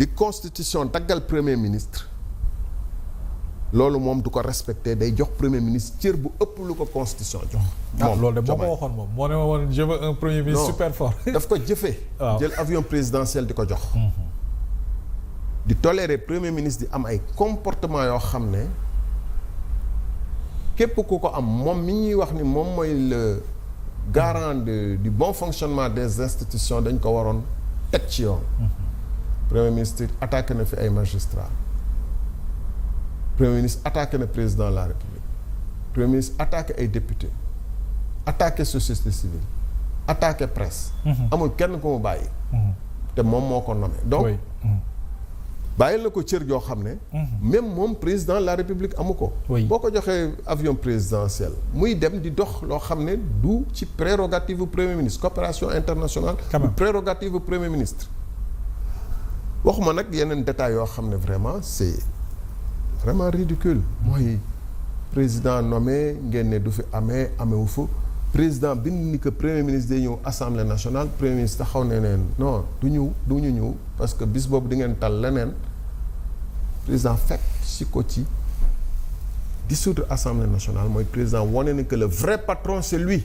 li constitution daggal premier ministre loolu moom du ko respecté day jox premier ministre cër bu ëpp lu ko constitution jox. moom loolu de moo ko waxoon moom moo ne ma woon je veux un premier ministre super fort. daf ko jëfee. waaw jël avion présidentiel di ko jox. di tolérer premier ministre di am ay comportement yoo xam ne képp ku ko am moom mi ñuy wax ni moom mooy le garant du bon fonctionnement des institutions dañ ko waroon teg ci yoon. premier ministre attaqué na fi ay magistrats. premier ministre attaqué na président de la république. premier ministre attaqué ay députés. attaqué société civile. attaqué presse. amul kenn ku mu bàyyi. te moom moo ko nommé donc. bàyyil na ko cër joo xam ne. même moom président de la république amu ko. boo ko joxee avion présidentiel muy dem di dox loo xam ne du ci prérogative bu premier ministre coopération internationale. du prérogative bu premier ministre. waxuma nag yeneen détails yoo xam ne vraiment c'est vraiment ridicule mooy président nommé ngeen ne du fi amewu fa président bind ni que premier ministre day ñëw assemblée nationale premier ministre taxaw ne neen non du ñu ñëw parce que bis boobu di ngeen tal leneen président fekk si ko ci dissoudre assemblée nationale mooy président wane na que le vrai patron c'est lui.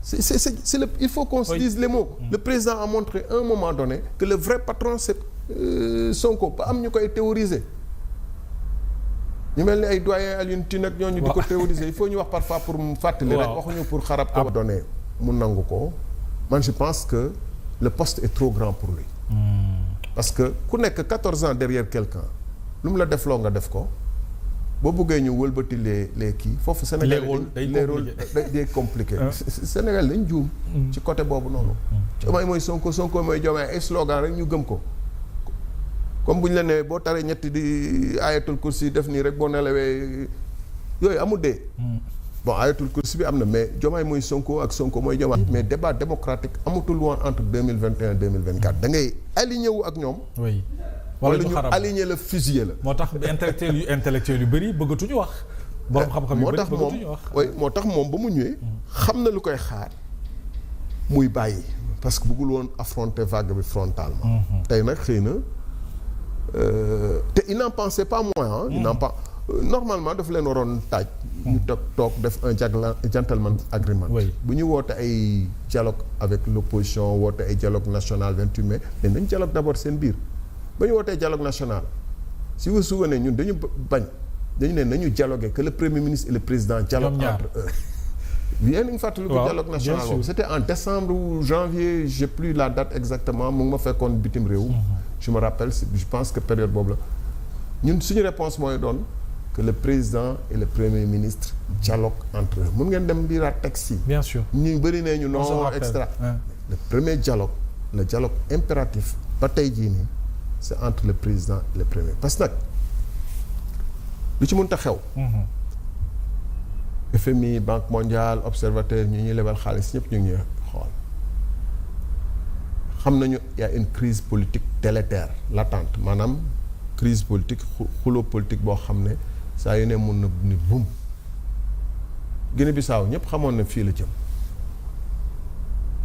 c'est le il faut qu'on se dise les mots. Le président a montré à un moment donné que le vrai patron c'est Sonko ba am ñu koy théoriser ñu mel ni ay doyen Alioune Tine ak ñooñu di ko théoriser il faut ñu wax parfois pour mu fàttali rek waxuñu pour xarab ko donné mu nangu ko man je pense que le poste est trop grand pour lui parce que ku nekk 14 ans derrière quelqu'un lu mu la def loo nga def ko boo bëggee ñu wëlbati les kii foofu Sénégal les rôles day compliqué Sénégal dañ juum ci côté boobu noonu Diomaye mooy Sonko mooy Diomaye ay slogan rek ñu gëm ko comme bu ñu la nee boo taree ñetti di ayatul kursi def nii rek boo nelawee yooyu amul dee bon ayatul kursi bi am na mais Diomaye mooy Sonko ak Sonko mooy Diomaye mais débat démocratique amatul woon entre 2021 2024 da ngay aligné wu ak ñoom wala ñu aligné la fusillé la. moo tax intellectuel yu bëri bëggatuñu wax. borom xam-xam yu bëri bëggatuñu wax moo tax moom ba mu ñëwee. xam na lu koy xaar muy bàyyi. parce que bëggul woon affronter vague bi frontalement. tey nag xëy na te il n'en pensait pas moins il n'en pas normalement daf leen waroon taaj. ñu toog def un gentleman agreement. bu ñu woote ay dialogue avec l'opposition woote ay dialogue national 28 mai mais nañ dialogue d'abord seen biir. ba ñu wootee dialogue national si vous vous souvenez ñun dañu bañ dañu ne nañu dialoguer que le premier ministre et le président dialogue entre eux yéen a ngi fàttali ko dialogue national boobu c'était en décembre ou janvier j'ai plus la date exactement mu ngi ma fekkoon bitim réew je me rappelle je pense que période boobu la ñun suñu réponse mooy doon que le président et le premier ministre dialogue entre eux mun ngeen dem liiraat texte yi bien sûr ñu bëri nee ñu non extra le premier dialogue le dialogue impératif ba tey jii nii c'est entre le président et le premier parce que nag lu ci mënta xew. FMI Banque mondiale observateur ñu ñuy lebal xaalis ñëpp ñu ngi ñuy xool xam nañu y a une crise politique délétère latente maanaam crise politique xuloo politique boo xam ne saa yu ne mun na ni bum. Guinée-Bissau ñëpp xamoon na fii la jëm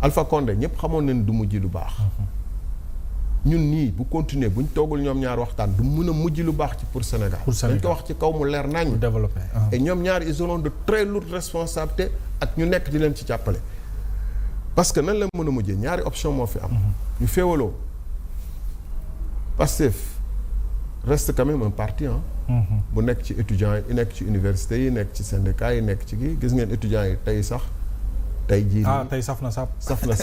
Alpha Condé ñëpp xamoon nañ du mujj lu baax. ñun nii bu continuer bu ñu toogul ñoom ñaar waxtaan du mën a mujj lu baax ci pour Sénégal. dañ ko wax ci kaw mu leer nañ développer et ñoom ñaar ils auront de très lourdes responsabilités ak ñu nekk di leen ci jàppale. parce que nan la mën a mujjee ñaari option moo fi am. ñu féewaloo Pastef reste quand même un parti bu nekk ci étudiants yi nekk ci université yi nekk ci syndicats yi nekk ci kii gis ngeen étudiants yi tey sax. tey jii tey saf na sap ba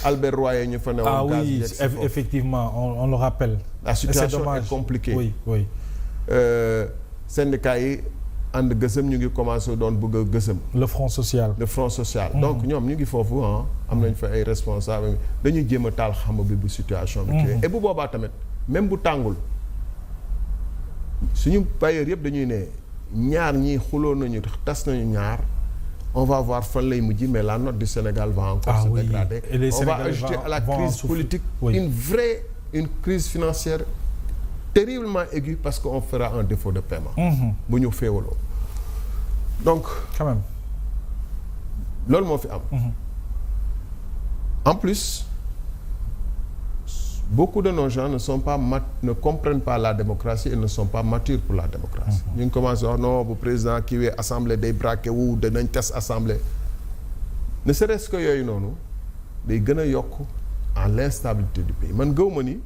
Albert Royer ñu fa ne woon gaz oui effectivement on le rappelle. la situation est compliquée. oui syndicats yi ànd gësëm ñu ngi commencé doon bëgg a gësëm. le front social. donc ñoom ñu ngi foofu am nañ fa ay responsables dañuy jéem a taal xam bi bu situation bi. et bu boobaa tamit même bu tàngul suñu bailleurs yëpp dañuy ne ñaar ñii xuloo nañu tas nañu ñaar. on va voir fan lay mujj mais la note du Sénégal va encore se dégrader. On va ajouter à la crise politique une crise financière terriblement aiguë parce qu'on fera un défaut de paiement. bu ñu féewaloo donc. quand même. loolu moo fi am. en plus beaucoup de nos gens ne comprennent pas la démocratie et ne sont pas matures pour la démocratie. ñu ngi commencé wax non bu président kiiwee assemblée day braqué wu danañ tas assemblée. ne serait-ce que yooyu noonu day gën a yokk en l'instabilité du pays man gëw ma ni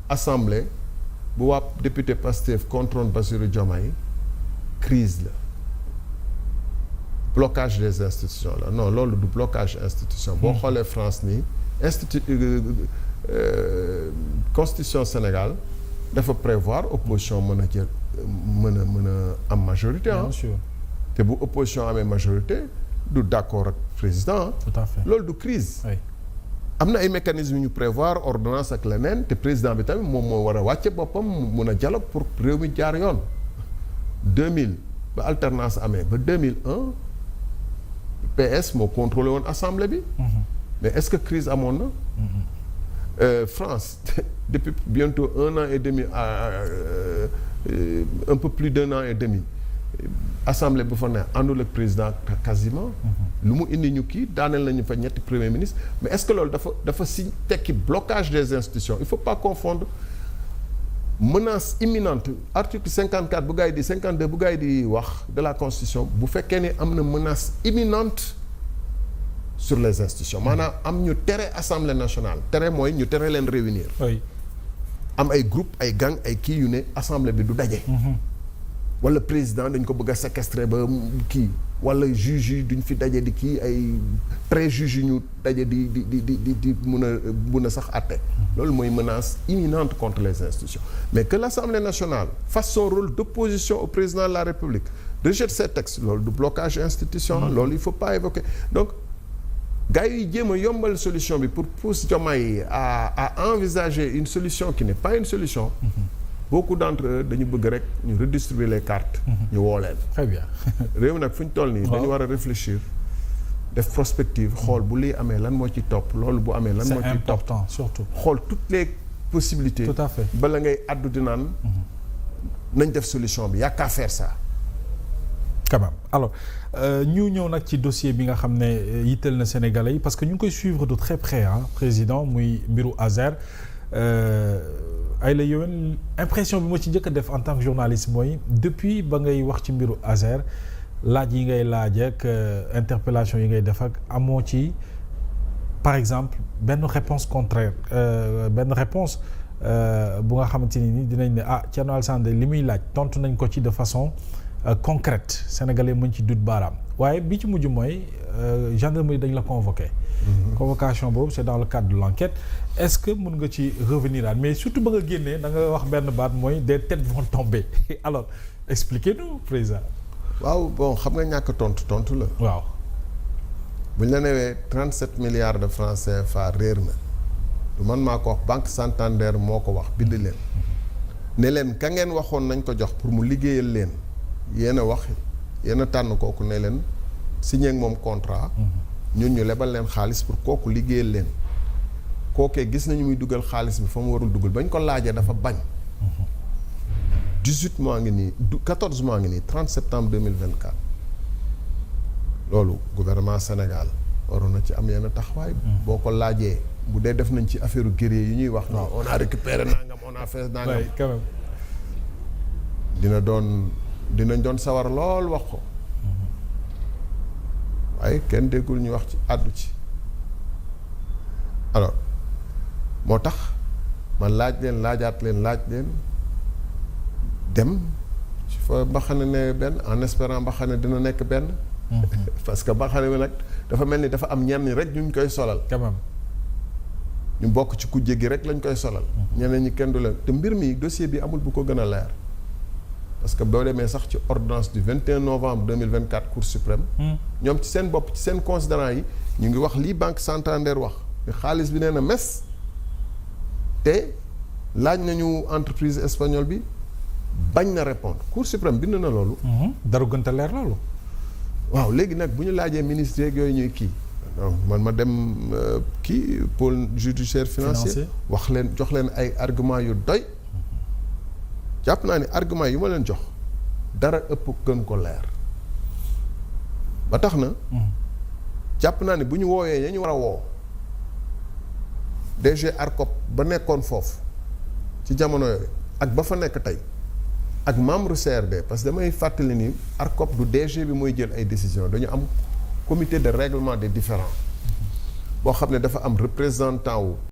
assemblée bu waa député Pastef contrôle Bassirou Diomaye crise la blocage des institutions la non loolu du blocage institution boo xoolee France nii constitution Sénégal dafa prévoir opposition mën a jël mën a am majorité ah te bu opposition amee majorité du d'accord ak président. Tout à fait. Loolu du crise. Oui. am na ay mécanismes yu ñu prévoir ordonnance ak leneen te président bi tamit moom moo war a wàcce boppam mun a dialogue pour réew mi jaar yoon. 2000 ba alternance amee ba 2001 PS moo contrôlé woon assemblée bi. Mais est-ce que crise amoon na. France depuis bientôt 1 an et demi un peu plus d'1 an et demi. assemblée bu fa ne àndul ak président quasiment lu mu indi ñu kii daaneel nañu fa ñetti premier ministre mais est-ce que loolu dafa si tekki blocage des institutions il faut pas confondre menace imminente article 54 bu gars yi di 52 bu gars yi di wax de la constitution bu fekkee ni am na menace imminente sur les institutions maanaam am ñu tere assemblée nationale tere mooy ñu tere leen réunir am ay groupe ay gang ay kii yu ne assemblée bi du daje wala président dañ ko bëgg a séquestrer ba kii wala juge yi duñ fi daje di kii ay pré-juge yi ñu daje di mun a sax àtte loolu mooy menace imminente contre les institutions mais que l'Assemblée nationale fasse son rôle d'opposition au président de la République rejette ces textes loolu du blocage institutionnel loolu il faut pas évoquer donc gars yi jéem a yombal solution bi pour pousser Diomaye à envisager une solution qui n'est pas une solution beaucoup d'entre eux dañu bëgg rek ñu redistribuer les cartes. ñu woo leen. Très bien. réew mi nag fu ñu toll nii. dañu war a réfléchir def prospective xool bu lii amee lan moo ci topp loolu bu amee lan moo ci topp c'est important surtout. xool toutes les possibilités. Tout à fait. bala ngay addu di naan. nañ def solution bi y'a qu'à faire ça. quand même alors ñu ñëw nag ci dossier bi nga xam ne yitteel na Sénégalais yi parce que ñu ngi koy suivre de très près président muy mbiru Azer. ay la yowén impression bi ma ci njëkk a def en tant que journaliste mooy depuis ba ngay wax ci mbiru Azer laaj yi ngay laaj ak interpellation yi ngay def ak amoo ci par exemple benn réponse contraire benn réponse bu nga xamante ni dinañ ne Thierno Alassane li muy laaj tontu nañ ko ci de façon concrète sénégalais mën ci dut baaraam waaye bi ci mujj mooy gendarmerie dañ la convoqué. Convocation boobu c'est dans le cadre de l'enquête est-ce que mën nga ci revenir aan mais surtout ba nga génnee da nga wax benn baat mooy des têtes vont tomber alors expliquez-nous président. waaw bon xam nga ñàkk tontu la. waaw. bu ñu la newee 37 milliards de francs CFA réer na du man maa ko wax Banque Santander moo ko wax bind leen. ne leen ka ngeen waxoon nañ ko jox pour mu liggéeyal leen yéen a wax yéen a tànn kooku ne leen signé ak moom contrat. ñun ñu lebal leen xaalis pour kooku liggéeyal leen kookee gis nañu muy dugal xaalis bi fa mu warul dugal bañ ko laajee dafa bañ 18 mois ngi nii 14 mois ngi nii 30 septembre 2024 loolu gouvernement Sénégal waroon na ci am yenn taxawaay boo ko laajee bu dee def nañ ci affaire guerrier yi ñuy wax ni on a récupéré nangam on a fait nangam quand même dinañ doon sawar lool wax ko waaye kenn déggul ñu wax ci àddu ci alors moo tax man laaj leen dem ci fa mbaxane ne benn en espérant mbaxane dina nekk benn parce que mbaxane bi nag dafa mel ni dafa am ñenn rek ñu koy solal quand même ñu bokk ci kujje gi rek lañ koy solal ñeneen ñi kenn du leen te mbir mi dossier bi amul bu ko gën a leer parce que boo demee sax ci ordonnance du 21 novembre 2024 Cour suprême ñoom ci seen bopp ci seen considérant yi ñu ngi wax lii Banque Santander wax xaalis bi nee na mes te laaj nañu entreprise espagnole bi bañ na répondre Cour suprême bind na loolu dara gën a leer loolu waaw léegi nag bu ñu laajee ministre yeeg yooyu ñuy kii donc man ma dem kii pôle judiciaire financier wax leen jox leen ay argument yu doy jàpp naa ni argument yi ma leen jox dara ëpp gën ko leer ba tax na jàpp naa ni bu ñu woowee ya ñu war a woo DG ARCOP ba nekkoon foofu ci jamono yooyu ak ba fa nekk tey ak membre CRD parce que damay fàttali ni ARCOP du DG bi mooy jël ay décisions dañu am comité de règlement des différends boo xam ne dafa am représentant wu